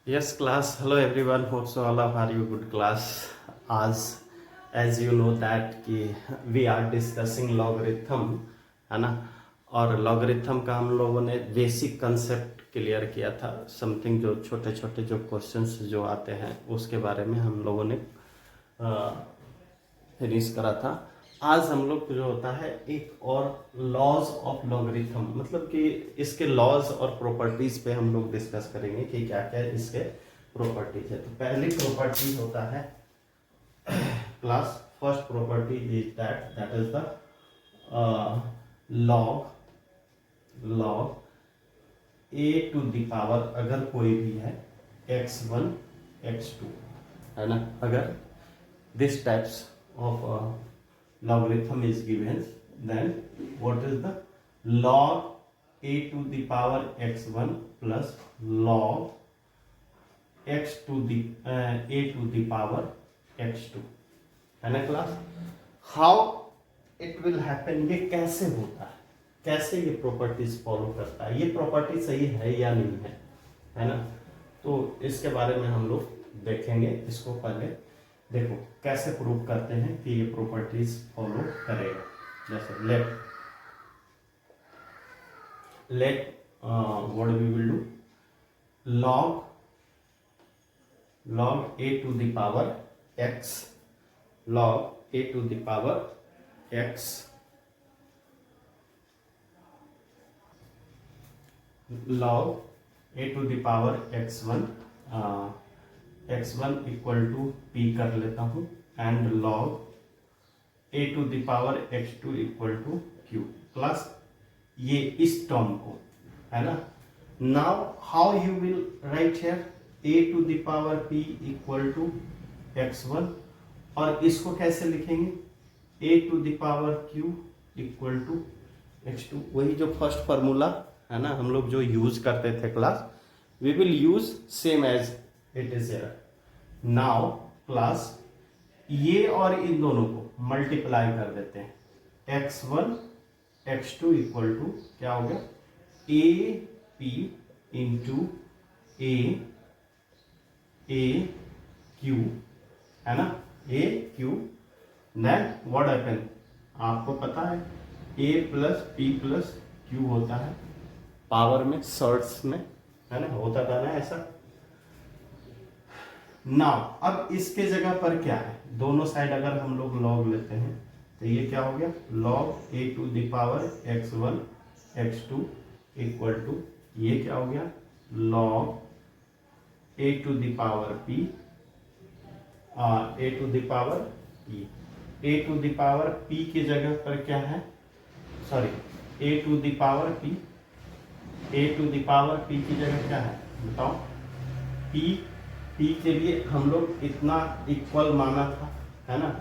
Yes, class. Hello, everyone. Hope so all of are you good class. As you know that कि we are discussing logarithm, है ना। और logarithm का हम लोगों ने बेसिक कंसेप्ट क्लियर किया था। समथिंग जो छोटे छोटे जो क्वेश्चंस जो आते हैं उसके बारे में हम लोगों ने फिनिश करा था। आज हम लोग जो होता है एक और लॉज ऑफ लॉगरिथम, मतलब कि इसके लॉज और प्रॉपर्टीज पे हम लोग डिस्कस करेंगे कि क्या क्या इसके प्रॉपर्टीज है। तो पहली प्रॉपर्टी होता है class, first property is that is the log a to the power, अगर कोई भी है x1 x2, है ना। अगर this types of logarithm is given, then what is the log a to the power x1 plus log x to the a to the power x2, है ना class. How it will happen, ये कैसे होता है, कैसे ये properties follow करता है, ये प्रॉपर्टी सही है या नहीं है ना। तो इसके बारे में हम लोग देखेंगे। इसको पहले देखो कैसे प्रूव करते हैं कि ये प्रॉपर्टीज फॉलो करेगा। जैसे let what we will do, log a to the power x, log a to the power x, log a to the power x1, x1 equal to p कर लेता हूँ, and log a to the power x2 equal to q। Class ये इस term को, है ना। Now how you will write here a to the power p equal to x1, और इसको कैसे लिखेंगे a to the power q equal to x2। वही जो फर्स्ट फार्मूला है ना हम लोग जो यूज करते थे class, we will use same as it is here. Now class ये और इन दोनों को मल्टीप्लाई कर देते हैं, x1 x2 इक्वल टू क्या हो गया, A P into A Q, है ना, ए क्यू। देन व्हाट हैपन, आपको पता है ए प्लस पी प्लस क्यू होता है पावर में, सर्ट्स में, है ना, होता था ना ऐसा। नाउ अब इसके जगह पर क्या है, दोनों साइड अगर हम लोग लॉग लेते हैं तो ये क्या हो गया, log a to the power x1 x2 equal to ये क्या हो गया, log a to the power p, a to the power p। A to the power p की जगह पर क्या है, sorry, a to the power p, a to the power p की जगह क्या है बताओ, p के लिए हम लोग इतना इक्वल माना था, है ना,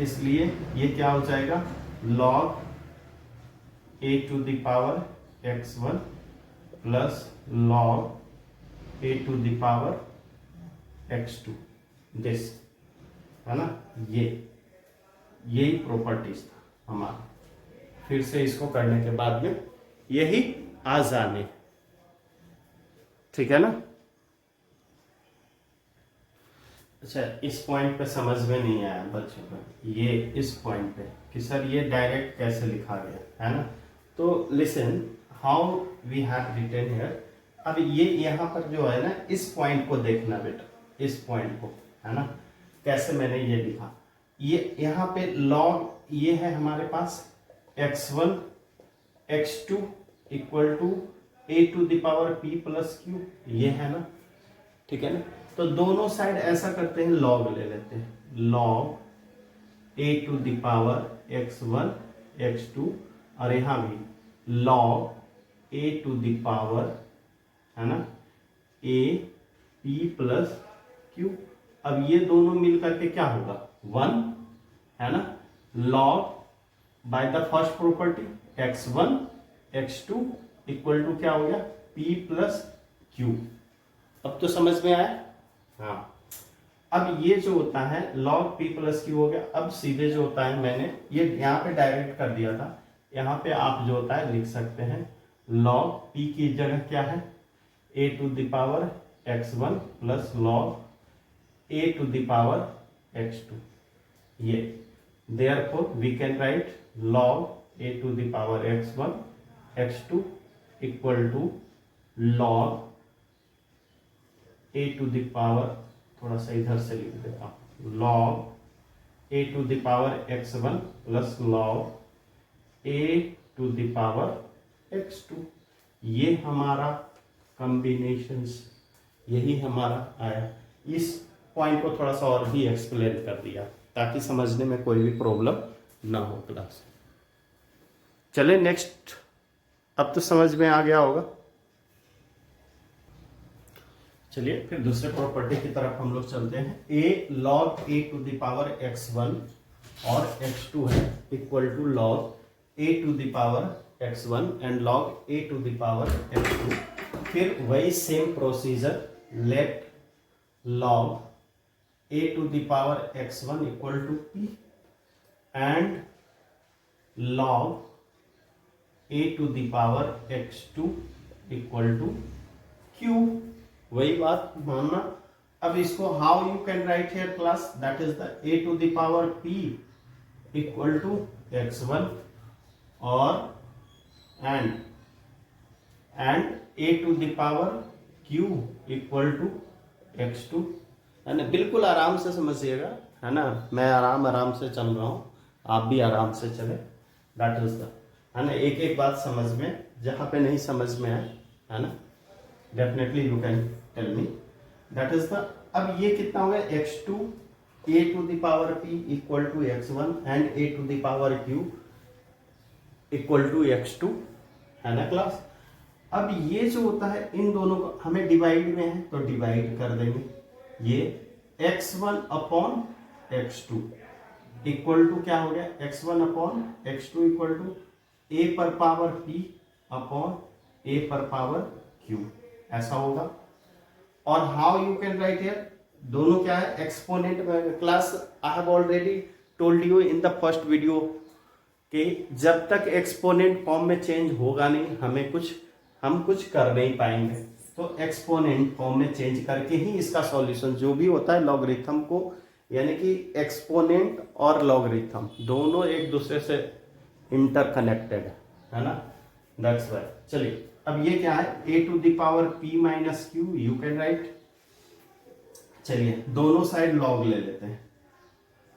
इसलिए ये क्या हो जाएगा, log a to the power x1 plus log a to the power x2, this, है ना। यही प्रॉपर्टीज था हमारा। फिर से इसको करने के बाद में यही आ जाने, ठीक है ना। अच्छा, इस पॉइंट पे समझ में नहीं आया बच्चों को, ये इस पॉइंट पे कि सर ये डायरेक्ट कैसे लिखा गया, है ना। तो listen how we have written here. अब ये यहाँ पर जो है ना, इस पॉइंट को देखना बेटा, इस पॉइंट को, है ना, कैसे मैंने ये लिखा। ये यहाँ पे लॉग ये है हमारे पास x1 x2 equal to a to the power p plus q, ये है ना, ठीक है ना। तो दोनों साइड ऐसा करते हैं, लॉग ले लेते हैं, log a to the power x1 x2, और यहां भी log a to the power, है ना, ए p प्लस क्यू। अब ये दोनों मिल करके क्या होगा, 1, है ना। Log by the first property x1 x2 equal to क्या हो गया, p प्लस क्यू। अब तो समझ में आया, हाँ। अब ये जो होता है log p प्लस क्यू हो गया। अब सीधे जो होता है, मैंने ये यहाँ पे डायरेक्ट कर दिया था, यहाँ पे आप जो होता है लिख सकते हैं log p की जगह क्या है, a to the power x1 plus लॉग a to the power x2। ये therefore we can write log a to the power x1 x2 equal to log a to the power, थोड़ा सा इधर से लिख देता हूँ, log a to the power x1 plus log a to the power x2। ये हमारा combinations, यही हमारा आया। इस पॉइंट को थोड़ा सा और भी एक्सप्लेन कर दिया ताकि समझने में कोई भी प्रॉब्लम ना हो क्लास। चले नेक्स्ट, अब तो समझ में आ गया होगा। चलिए फिर दूसरे प्रॉपर्टी की तरफ हम लोग चलते हैं। a log a to the power x1 और x2 है equal to log a to the power x1 and log a to the power x2। फिर वही same procedure, let log a to the power x1 equal to p and log a to the power x2 equal to q। वही बात मानना। अब इसको how you can write here class, that is the a to the power p equal to x1 और and a to the power q equal to x2, है ना। बिल्कुल आराम से समझिएगा, है ना। मैं आराम से चल रहा हूँ, आप भी आराम से चले, दैट इज द, है ना। एक एक बात समझ में, जहाँ पे नहीं समझ में है ना, definitely you can tell me, that is the. अब ये कितना हो गया, x2 a to the power p equal to x1 and a to the power q equal to x2, है ना क्लास। अब ये जो होता है इन दोनों को हमें डिवाइड में है तो डिवाइड कर देंगे। ये x1 upon x2 equal to क्या हो गया, x1 upon x2 equal to a पर पावर p अपॉन a पर पावर q, ऐसा होगा। और how you can write here, दोनों क्या है, एक्सपोनेंट में। Class I have already told you in the first video कि जब तक एक्सपोनेंट फॉर्म में चेंज होगा नहीं हम कुछ कर नहीं पाएंगे। तो एक्सपोनेंट फॉर्म में चेंज करके ही इसका सॉल्यूशन जो भी होता है लॉगरिथम को, यानी कि एक्सपोनेंट और लॉगरिथम दोनों एक दूसरे से इंटरकनेक्टेड है ना, दैट्स व्हाई। चलिए अब ये क्या है, a to the power p minus q, you can write. चलिए दोनों साइड लॉग ले लेते हैं,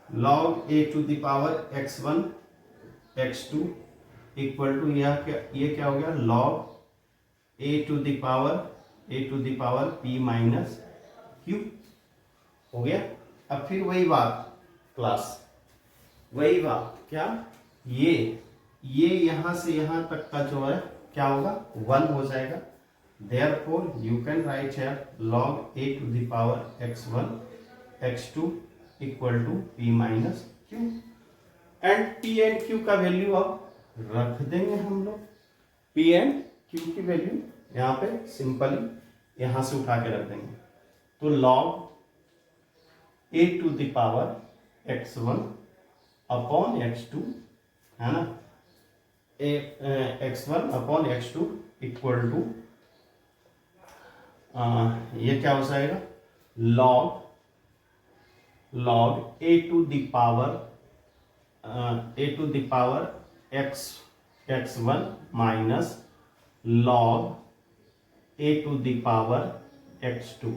log a to the power x1 x2 equal to ये क्या हो गया, log a to the power p minus q हो गया। अब फिर वही बात क्लास, वही बात क्या, ये यहां से यहां तक का जो है क्या होगा, 1 हो जाएगा। Therefore you can write here log a to the power x1 x2 equal to p minus q and p and q का वैल्यू अब रख देंगे हम लोग। p एंड q की वैल्यू यहाँ पे सिंपली यहाँ से उठा के रख देंगे। तो log a to the power x1 upon x2, है ना, x1 upon x2 equal to ये क्या हो जाएगा, log a to the power x1 minus log a to the power x2,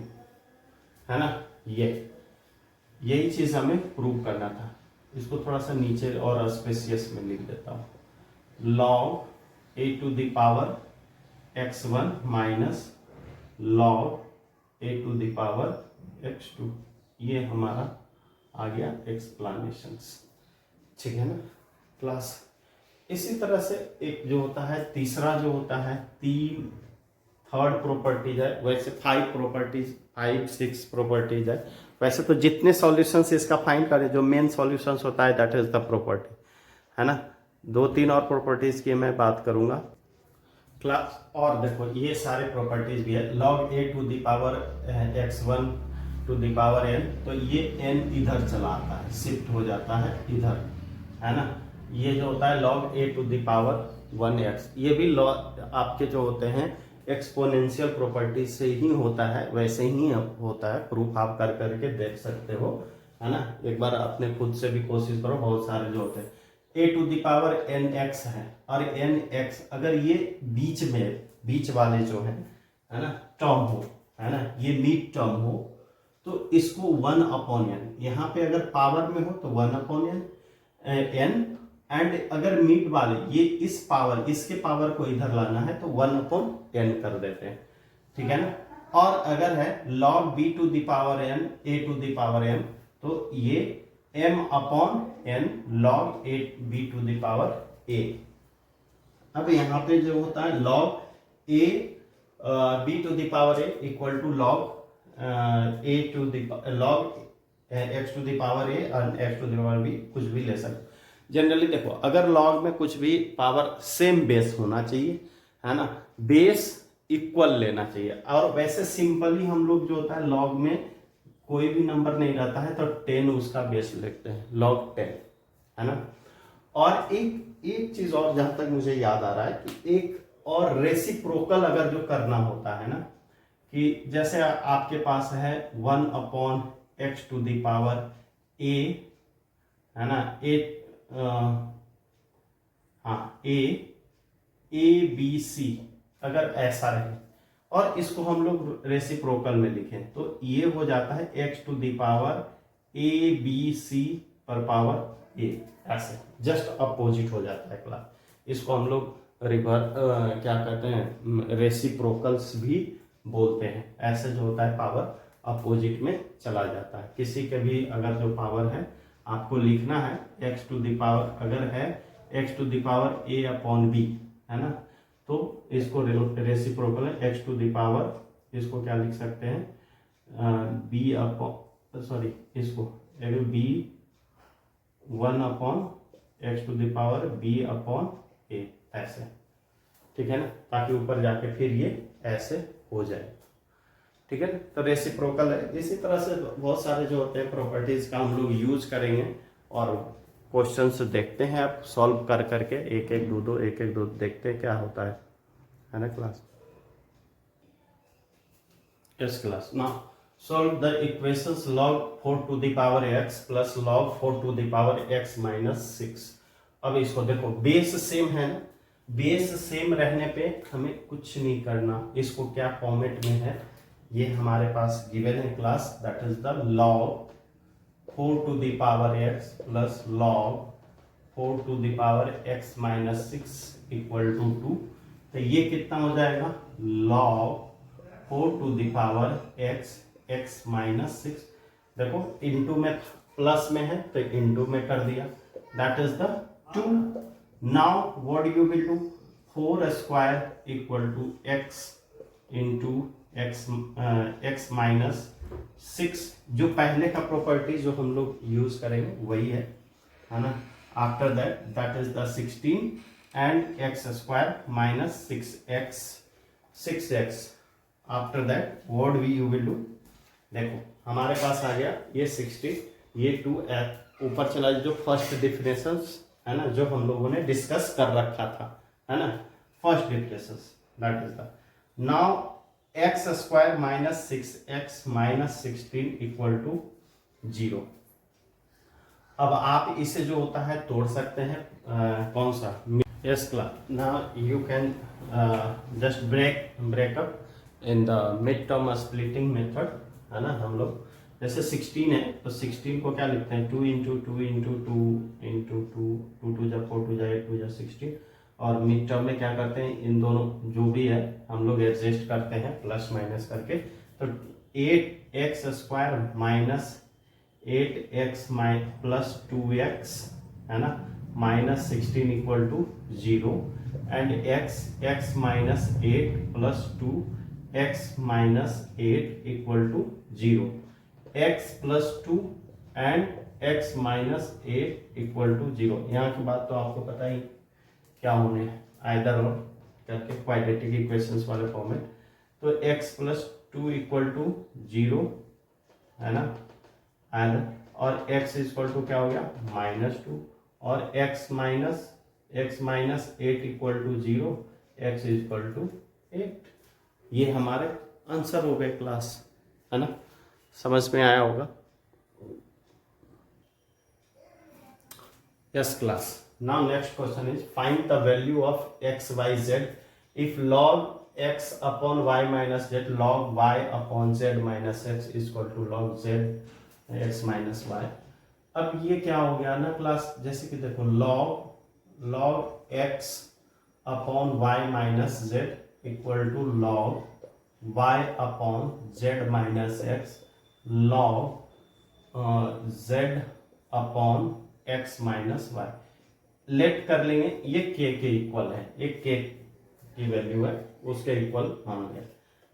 है ना। यही चीज हमें प्रूव करना था। इसको थोड़ा सा नीचे और स्पेसियस में लिख देता हूँ, log a to the power x1 minus log a to the power x2। ये हमारा आ गया एक्सप्लेनेशंस, ठीक है ना क्लास। इसी तरह से एक जो होता है तीसरा जो होता है, थर्ड प्रॉपर्टीज है, वैसे 5 6 प्रॉपर्टीज है। वैसे तो जितने सॉल्यूशंस इसका फाइंड करें, जो मेन सॉल्यूशंस होता है दैट इज द प्रॉपर्टी, है ना। 2-3 और प्रॉपर्टीज की मैं बात करूंगा क्लास। और देखो ये सारे प्रॉपर्टीज भी है, log a to the power x1 to the power n, तो ये n इधर चला आता है, शिफ्ट हो जाता है इधर, है ना। ये जो होता है log a to the power 1x, ये भी आपके जो होते हैं एक्सपोनेंशियल प्रॉपर्टी से ही होता है, वैसे ही होता है। प्रूफ आप कर करके देख सकते हो, है ना। एक बार अपने खुद से भी कोशिश करो। बहुत सारे जो होते हैं a⁴n(x) है, और n(x) अगर ये बीच में, बीच वाले जो है ना, टर्म हो, है ना, ये मीड टर्म हो, तो इसको 1/n, यहाँ पे अगर पावर में हो तो 1/n, एंड अगर मीड वाले ये इस पावर, इसके पावर को इधर लाना है तो 1/n कर देते हैं, ठीक है ना। और अगर है log b⁴n a⁴n, तो ये m/n log b⁴a। अब यहाँ पे जो होता है log b⁴a equal to log log x⁴a और x⁴b, कुछ भी ले सकते। जनरली देखो, अगर लॉग में कुछ भी पावर सेम बेस होना चाहिए, है ना, बेस इक्वल लेना चाहिए। और वैसे सिंपली हम लोग जो होता है लॉग में कोई भी नंबर नहीं रहता है तो 10 उसका बेस लिखते हैं, log 10, है ना। और एक चीज और जहां तक मुझे याद आ रहा है कि एक और रेसिप्रोकल अगर जो करना होता है ना, कि जैसे आपके पास है 1/x⁴a, है ना, a b c, अगर ऐसा रहे और इसको हम लोग रेसिप्रोकल में लिखें तो ये हो जाता है x⁴abc/a, ऐसे जस्ट अपोजिट हो जाता है क्लास। इसको हम लोग क्या कहते हैं, रेसिप्रोकल्स भी बोलते हैं। ऐसे जो होता है पावर अपोजिट में चला जाता है। किसी के भी अगर जो पावर है आपको लिखना है अगर है x⁴a/b, है ना, तो इसको रेसिप्रोकल है इसको क्या लिख सकते हैं, इसको b 1/x⁴b/a, ऐसे, ठीक है ना, ताकि ऊपर जाके फिर ये ऐसे हो जाए, ठीक है। तो रेसिप्रोकल है। इसी तरह से बहुत सारे जो होते हैं प्रॉपर्टीज का हम लोग यूज करेंगे और क्वेश्चंस देखते हैं, आप सॉल्व कर करके एक एक दो देखते हैं क्या होता है ना class. Yes class, now solve the equations log 4⁴x plus log 4⁴x - 6। अब इसको देखो, बेस सेम है ना, बेस सेम रहने पे हमें कुछ नहीं करना। इसको क्या फॉर्मेट में है ये हमारे पास गिवन है class, that is the log 4⁴x plus log 4⁴x - 6 equal to 2। तो ये कितना हो जाएगा, log 4⁴x x - 6। देखो इंटू में प्लस में है तो इंटू में कर दिया, that is the 2। Now what you will do, 4² equal to x into x - 6। जो पहले का प्रॉपर्टी जो हम लोग यूज करेंगे वही है ना। After that is the 16 and x² - 6x। After that what you will do, देखो हमारे पास आ गया ये 60, ये 2 ऊपर चला, जो फर्स्ट डिफरेंसेस है ना, जो हम लोगों ने डिस्कस कर रखा था, है ना, first differences, that is the now x² - 6x - 16 equal to 0। अब आप इसे जो होता है तोड़ सकते हैं, कौन सा, yes class. Now you can just break up in the mid term splitting method, है ना। हम लोग जैसे 16 है तो 16 को क्या लिखते हैं, 2 × 2 × 2 × 2, 2 2 जा 4 2 जा 8 2 जा 16। और मिड टर्म में क्या करते हैं, इन दोनों जो भी है हम लोग एडजस्ट करते हैं प्लस माइनस करके। तो 8x² - 8x प्लस 2x, है ना, -16 equal to 0 and x - 8 plus 2x - 8 equal to 0। x plus 2 and x - 8 equal to 0। यहाँ की बात तो आपको पता ही क्या होने है, आइदर और करके क्वाड्रेटिक इक्वेशंस वाले फॉर्मेट। तो x प्लस 2 इक्वल टू 0, है ना, एंड और x इक्वल टू क्या हो गया, -2, और x - 8 equal to 0, x equal to 8। ये हमारे आंसर हो गए क्लास, है ना, समझ में आया होगा। Yes class. Now next question is find the value of x y z if log x upon y minus z log y upon z minus x is equal to log z x minus y। अब ये क्या हो गया ना class, जैसे कि देखो log x upon y minus z equal to log y upon z minus x log z upon x minus y. Let कर लेंगे, ये k के इक्वल है, ये k की वैल्यू है, उसके इक्वल मान लिया।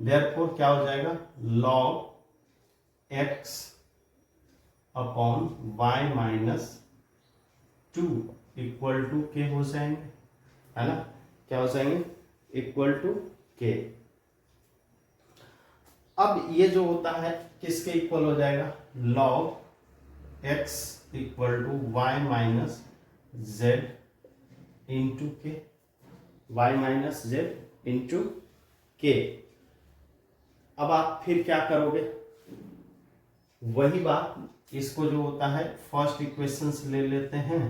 देयरफॉर क्या हो जाएगा, log x upon y minus 2 equal to k हो जाएंगे, है ना, क्या हो जाएंगे, इक्वल टू k। अब ये जो होता है किसके इक्वल हो जाएगा, log x equal to y minus z into k, y minus z into k. अब आप फिर क्या करोगे, वही बात, इसको जो होता है फर्स्ट इक्वेशन से ले लेते हैं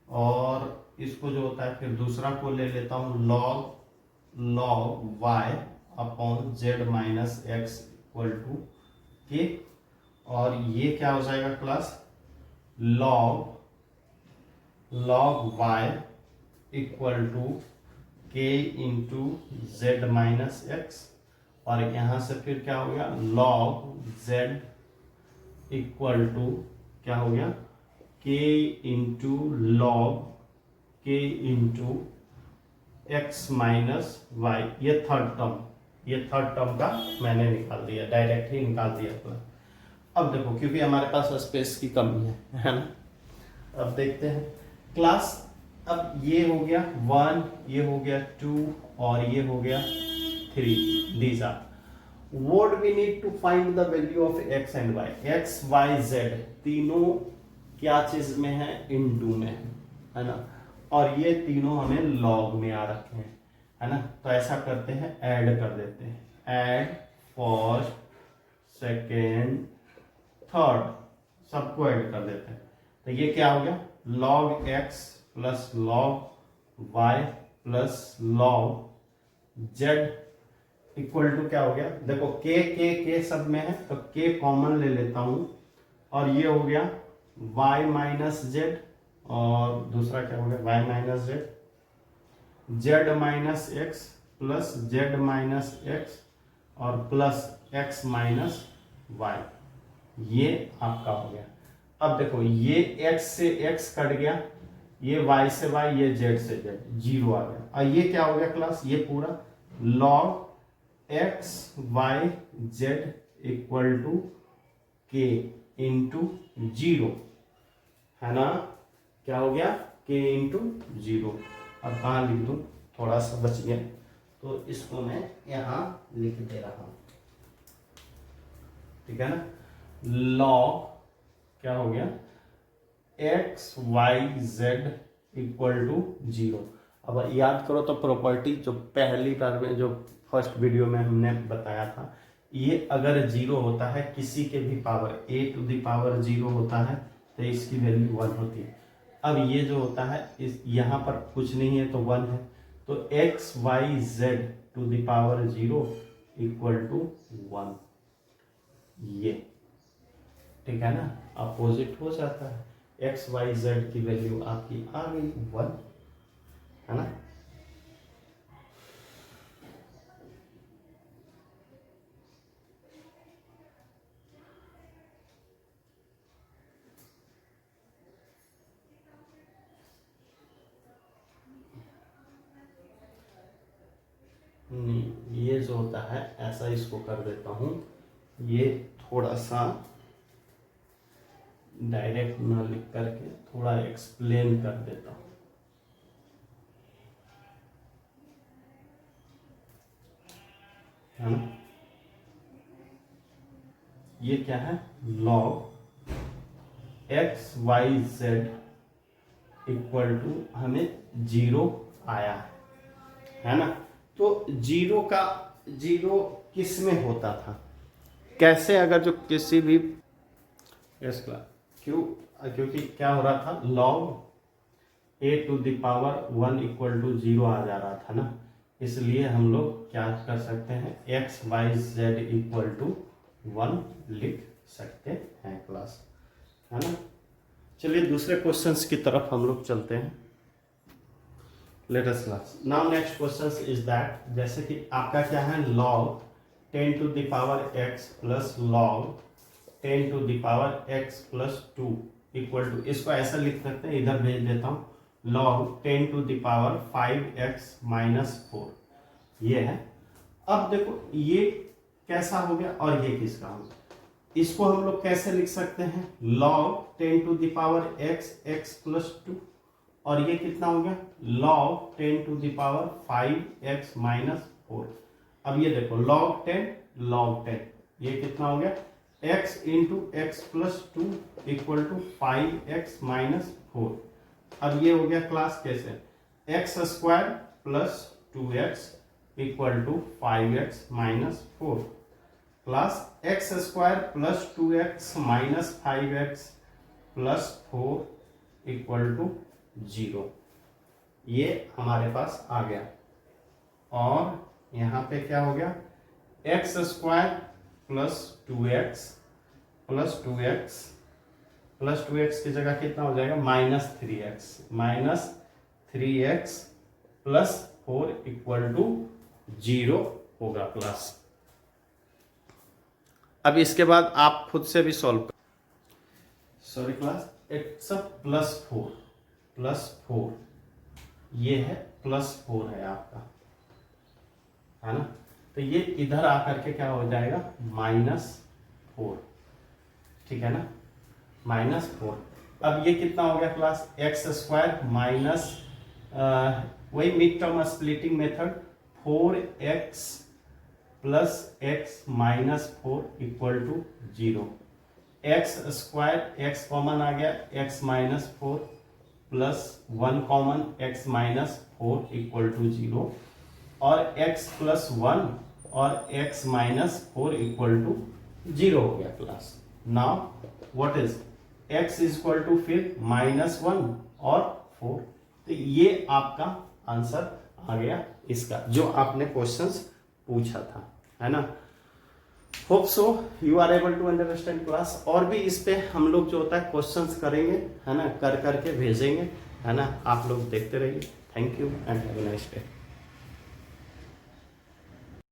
और इसको जो होता है फिर दूसरा को ले लेता हूं log y upon z minus x equal to k, और ये क्या हो जाएगा क्लास, log y इक्वल to k into z minus x, और यहां से फिर क्या हो गया, log z इक्वल टू क्या हो गया, k into log k into x minus y. ये थर्ड टर्म का मैंने निकाल दिया, डायरेक्ट ही निकाल दिया। अब देखो क्योंकि हमारे पास स्पेस की कमी है ना, अब देखते हैं क्लास। अब ये हो गया 1, ये हो गया 2 और ये हो गया 3। These are what we need to find the value of x and y। x y z तीनों क्या चीज में है, इनटू में है ना, और ये तीनों हमें लॉग में आ रखे हैं, है ना। तो ऐसा करते हैं, ऐड कर देते हैं, ऐड फर्स्ट सेकेंड थर्ड, सबको ऐड कर देते हैं। तो ये क्या हो गया, log x plus log y plus log z equal to क्या हो गया, देखो k सब में है तो k कॉमन ले लेता हूं, और ये हो गया y माइनस जेड, और दूसरा क्या हो गया y minus Z, z minus x plus z minus x और प्लस x माइनस वाई। ये आपका हो गया। अब देखो ये x से x कट गया, ये y से y, ये z से z, 0 आ गया। और ये क्या हो गया क्लास, ये पूरा log x y z equal to k into 0, है ना, क्या हो गया, k इंटू 0। अब कहाँ लिख दूं, थोड़ा सा बच गया तो इसको मैं यहां लिख दे रहा हूं, ठीक है ना। log क्या हो गया, x y z equal to 0। अब याद करो तो प्रॉपर्टी जो पहली बार में, जो फर्स्ट वीडियो में हमने बताया था, ये अगर 0 होता है किसी के भी power, a to the power 0 होता है तो इसकी वैल्यू 1 होती है। अब ये जो होता है इस यहाँ पर कुछ नहीं है तो 1 है, तो x y z to the power 0 equal to 1, ये ठीक है ना, अपोजिट हो जाता है, x y z की वैल्यू आपकी आ गई 1, है ना। ये जो होता है ऐसा, इसको कर देता हूं, ये थोड़ा सा डायरेक्ट ना लिख करके थोड़ा एक्सप्लेन कर देता हूं, है ना। ये क्या है, log x y z equal to हमें 0 आया है ना। तो 0 का जीरो किस में होता था, कैसे, अगर जो किसी भी क्योंकि क्या हो रहा था, log a to the power 1 equal to 0 आ जा रहा था ना, इसलिए हम लोग क्या कर सकते हैं, x by z equal to 1 लिख सकते हैं क्लास, है ना। चलिए दूसरे क्वेश्चंस की तरफ हम लोग चलते हैं। Let us class now next question is that, जैसे कि आपका क्या है, log 10 to the power x plus log 10 to the power x plus 2 equal to, इसको ऐसा लिख सकते हैं, इधर भेज देता हूँ, log 10 to the power 5x minus 4, ये है। अब देखो ये कैसा हो गया और ये किसका हो गया, इसको हम लोग कैसे लिख सकते हैं, log 10 to the power x plus 2, और ये कितना हो गया, log 10 to the power 5x minus 4। अब ये देखो log 10 ये कितना हो गया, x into x plus 2 equal to 5x minus 4। अब ये हो गया क्लास कैसे, x square plus 2x equal to 5x minus 4 plus x square plus 2x minus 5x plus 4 equal to 0। ये हमारे पास आ गया, और यहाँ पे क्या हो गया, x square plus 2x plus 2x plus 2x की जगह कितना हो जाएगा, minus 3x plus 4 equal to 0 होगा क्लास। अब इसके बाद आप खुद से भी सॉल्व कर, sorry class, it's a plus 4, ये है प्लस 4 है आपका, है ना। तो ये इधर आकर के क्या हो जाएगा, -4, ठीक है ना, -4। अब ये कितना हो गया क्लास, एक्स स्क्वायर माइनस वही mid term splitting method, 4x plus x minus 4 equal to 0। X square, x common आ गया, x minus 4 plus 1 common, x minus 4 equal to 0, और x प्लस 1 और x माइनस 4 इक्वल टू 0 हो गया class. Now what is x equal to फिर -1 और 4, तो ये आपका आंसर आ गया इसका, जो आपने क्वेश्चंस पूछा था, है ना। Hope so you are able to understand class. और भी इस पे हम लोग जो होता है क्वेश्चंस करेंगे, है ना, कर करके भेजेंगे, है ना। आप लोग देखते रहिए। Thank you and have a nice day.